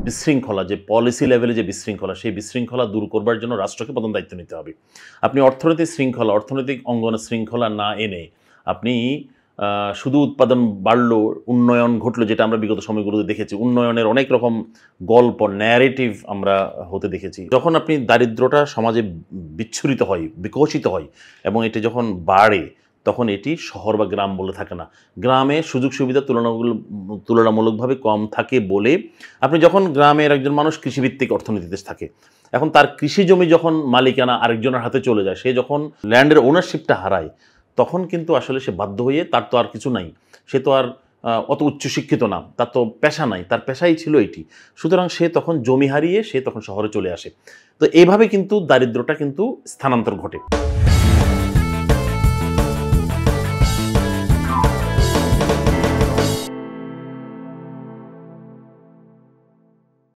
বিশৃঙ্খলা, যে পলিসি লেভেলে যে বিশৃঙ্খলা, সেই বিশৃঙ্খলা দূর করবার জন্য রাষ্ট্রকে প্রধান দায়িত্ব নিতে হবে। আপনি অর্থনৈতিক অঙ্গনে শৃঙ্খলা না এনে আপনি শুধু উৎপাদন বাড়লো, উন্নয়ন ঘটলো, যেটা আমরা বিগত সময়গুলোতে দেখেছি, উন্নয়নের অনেক রকম গল্প, ন্যারেটিভ আমরা হতে দেখেছি। যখন আপনি দারিদ্রটা সমাজে বিচ্ছুরিত হয়, বিকশিত হয় এবং এটি যখন বাড়ে, তখন এটি শহর বা গ্রাম বলে থাকে না। গ্রামে সুযোগ সুবিধা তুলনামূলকভাবে কম থাকে বলে আপনি যখন গ্রামের একজন মানুষ কৃষিভিত্তিক অর্থনীতিতে থাকে, এখন তার কৃষি জমি যখন মালিকানা আরেকজনের হাতে চলে যায়, সে যখন ল্যান্ডের ওনারশিপটা হারায়, তখন কিন্তু আসলে সে বাধ্য হয়ে, তার তো আর কিছু নাই, সে তো আর অত উচ্চশিক্ষিত না, তার তো পেশা নাই, তার পেশাই ছিল এটি। সুতরাং সে তখন জমি হারিয়ে সে তখন শহরে চলে আসে। তো এইভাবে কিন্তু দারিদ্রটা কিন্তু স্থানান্তর ঘটে।